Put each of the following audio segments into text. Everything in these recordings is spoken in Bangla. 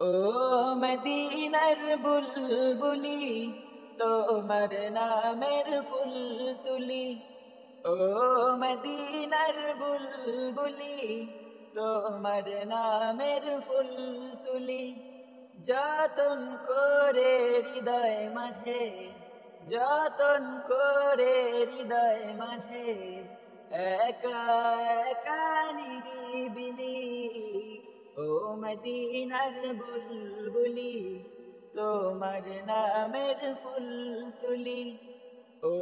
ও মদিনার বুলবুলি, তোমার নামের ফুল তুলি। ও মদিনার বুলবুলি, তোমার নামের ফুল তুলি। যতন করে হৃদয় মাঝে, যতন করে হৃদয় মাঝে, একা একা নিরিবিলি। ও মদিনার বুলবুলি, তোমার নামের ফুল তুলি। ও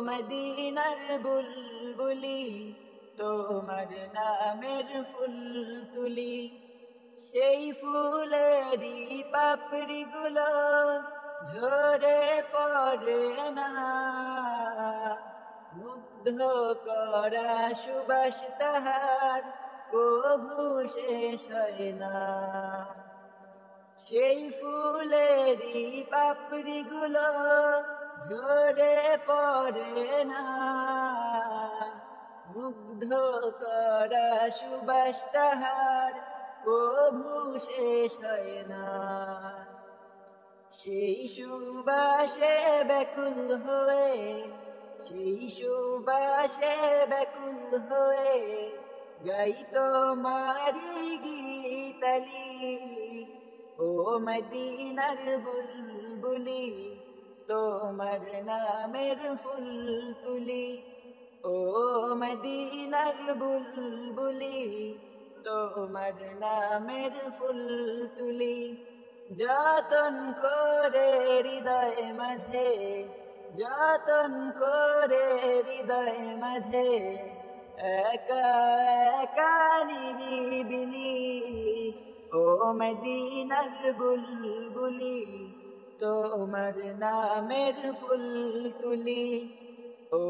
মদিনার বুলবুলি, তোমার নামের ফুল তুলি। সেই ফুলেরই পাপড়ি গুলো ঝরে পড়ে না, মুগ্ধ করা সুবাস তাহার কভু শেষ হয় না। সেই ফুলেরই পাপড়ি গুলো ঝরে পড়ে না, মুগ্ধ করা সুবাস তাহার কভু শেষ হয় না। সেই সুবাসে ব্যাকুল হয়ে, সেই সুবাসে ব্যাকুল হয়ে গাই তোমারি গীতালি। ও মদিনার বুলবুলি, তোমার নামের ফুল তুলি। ও মদিনার বুলবুলি, তোমার নামের ফুল তুলি। যতন করে হৃদয় মাঝে, যতন করে হৃদয় মাঝে, একা একা নিরিবিলি। ও মদিনার বুলবুলি, তোমার নামের ফুল তুলি। ও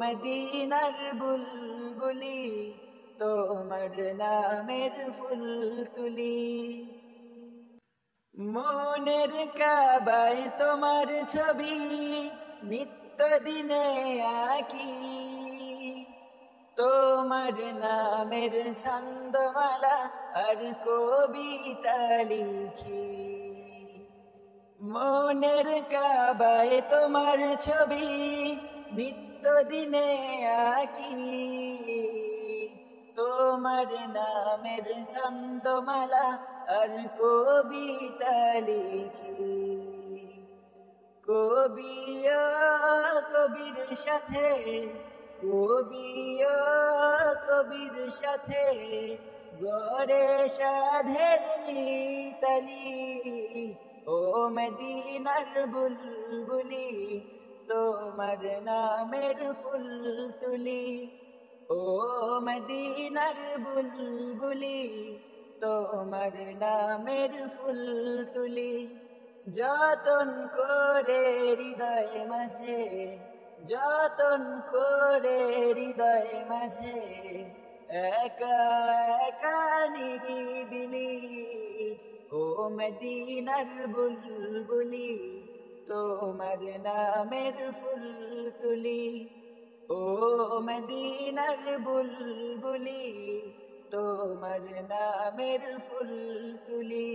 মদিনার বুলবুলি, তোমার নামের ফুল তুলি। মনের কাবায় তোমার ছবি নিত্য দিনে আঁকি, তোমার নামের ছন্দমালা আর কবিতা লিখি। মনের কাবায় তোমার ছবি নিত্য দিনে আঁকি, তোমার নামের ছন্দমালা আর কবিতা লিখি। কবিও কবির সাথে, কবিও কবির সাথে গড়ে সাধের মিতালি। ও মদিনার বুলবুলি, তোমার নামের ফুল তুলি। ও মদিনার বুলবুলি, তোমার নামের ফুল তুলি। যতন করে হৃদয় মাঝে, যতন করে হৃদয় মাঝে, একা একা নিরিবিলি। ও মদিনার বুলবুলি, তোমার নামের ফুল তুলি। ও মদিনার বুলবুলি, তোমার নামের ফুল তুলি।